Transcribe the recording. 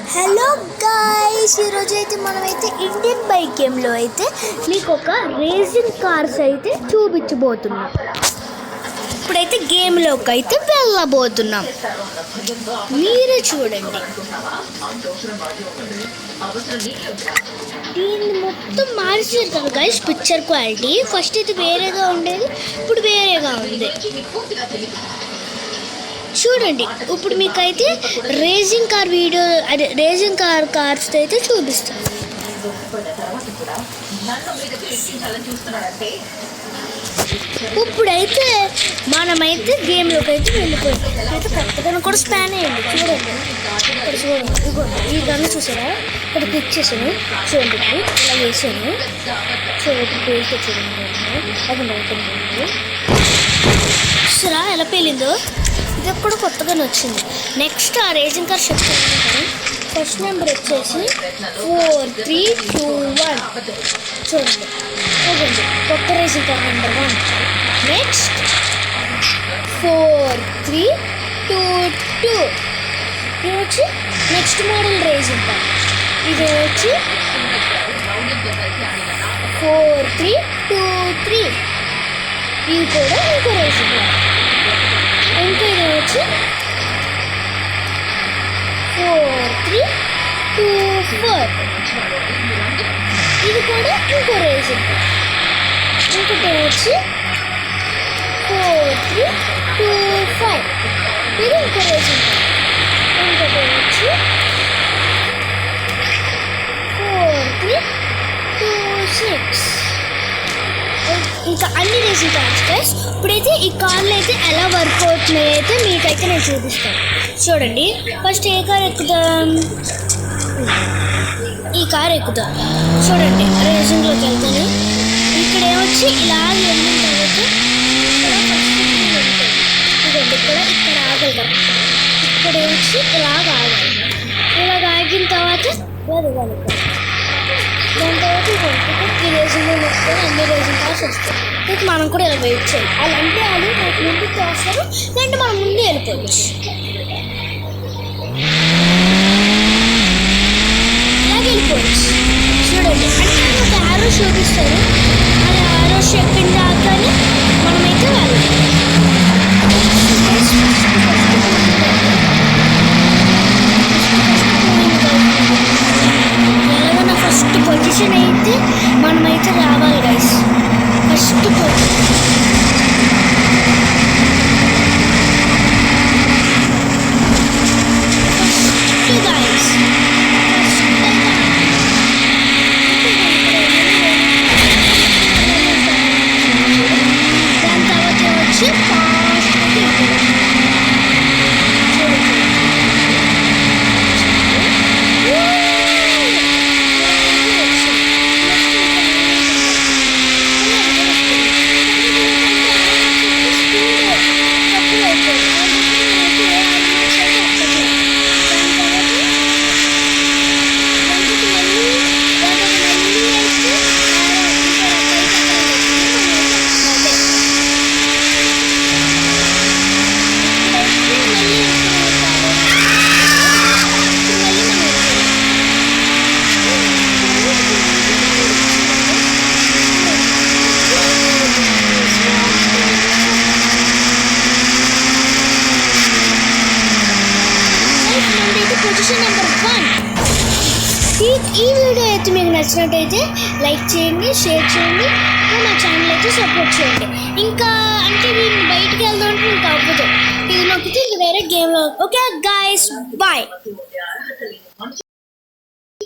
Hello guys, ఈరోజు అయితే మనమైతే ఇండియన్ బైక్ గేమ్లో అయితే మీకు ఒక రేసింగ్ కార్స్ అయితే చూపించబోతున్నాం. ఇప్పుడైతే గేమ్లోకి అయితే వెళ్ళబోతున్నాం. మీరే చూడండి. దీన్ని మొత్తం మార్చారు కదా గైస్, పిక్చర్ క్వాలిటీ. ఫస్ట్ అయితే వేరేగా ఉండేది, ఇప్పుడు వేరేగా ఉంది. చూడండి, ఇప్పుడు మీకైతే రేసింగ్ కార్ వీడియో, అదే రేసింగ్ కార్స్ అయితే చూపిస్తాను. ఇప్పుడైతే మనమైతే గేమ్లోకి అయితే వెళ్ళిపోయింది. అయితే కొత్తగా కూడా స్పాన్ అయ్యింది. చూడండి, ఇక్కడ చూడండి, ఇదిగోండి ఈ గన్ను చూసారా, ఇక్కడ క్లిక్ చేశాను. చూడండి, ఇలా వేసాను. చూడండి, పేలితే చూడండి, అది అవుతుంది. చూసారా ఎలా పేలిందో? ఇది కూడా కొత్తగానే వచ్చింది. నెక్స్ట్ ఆ రేసింగ్ కార్ చెప్తాను. ఫస్ట్ నెంబర్ వచ్చేసి 4, 3, 2, 1. చూడండి, చూడండి, కొత్త రేసింగ్ కార్ నెంబర్ 1. నెక్స్ట్ 4, 3, 2, 2. ఇది వచ్చి నెక్స్ట్ మోడల్ రేసింగ్ కార్. ఇది వచ్చి 4, 3, 2, 3. ఇది కూడా ఇంకో రేసింగ్ కార్. ఇంకా ఇది వచ్చి 4, 3, 2, 4. ఇది కూడా ఇంకో రేసింగ్ కార్. ఇంకోటి వచ్చి 4, 3, 2, 5. ఇది ఇంకో రేసింగ్ కార్. ఇంకోటి వచ్చి 4, 3, 2, 6. ఇంకా అన్ని రేసింగ్ కార్స్ గైస్. ఇప్పుడైతే ఈ కార్లు అయితే ఎలా వర్క్ అవుతున్నాయి అయితే మీకైతే నేను చూపిస్తాను. చూడండి, ఫస్ట్ ఏ కార్ ఎక్కుతాం? ఈ కార్ ఎక్కుతాం. చూడండి, రేసింగ్లోకి వెళ్తాను. ఇక్కడ ఏమొచ్చి ఇలా వెళ్ళిన తర్వాత చూడండి, ఇక్కడ ఆగలుగుతాం. ఇక్కడ వచ్చి ఇలాగ ఆగాలి. ఇలాగ ఆగిన తర్వాత ఇవ్వాలి. దాని తర్వాత ఈ రేసింగ్లో వస్తాయి, అన్ని రేసింగ్ కార్స్ వస్తాయి. ఇక మనం కూడా ఇలా వెయిట్ చేయాలి. అలాంటి వాళ్ళు మనకు ముందుకు వస్తారు, లేదంటే మనం ముందు వెళ్ళిపోవచ్చు. ఇలాగ వెళ్ళిపోవచ్చు. చూడండి, అంటే ఒక ఆరో చూపిస్తారు. అది ఆరో చెప్పిన దాకానే మనమైతే వెళ్ళాలి. ఎలాగైనా ఫస్ట్ పొజిషన్ అయితే మనమైతే రావాలి గైస్. First position guys. దాని తర్వాత వచ్చి పొజిషన్ నెంబర్ 1. ఈ వీడియో అయితే మీకు నచ్చినట్టయితే లైక్ చేయండి, షేర్ చేయండి, మా ఛానల్ అయితే సపోర్ట్ చేయండి. ఇంకా అంటే నేను బయటికి వెళ్దాం అంటే మీకు అవ్వదు. ఇది నొక్కితే ఇంక వేరే గేమ్లో. Okay guys, bye.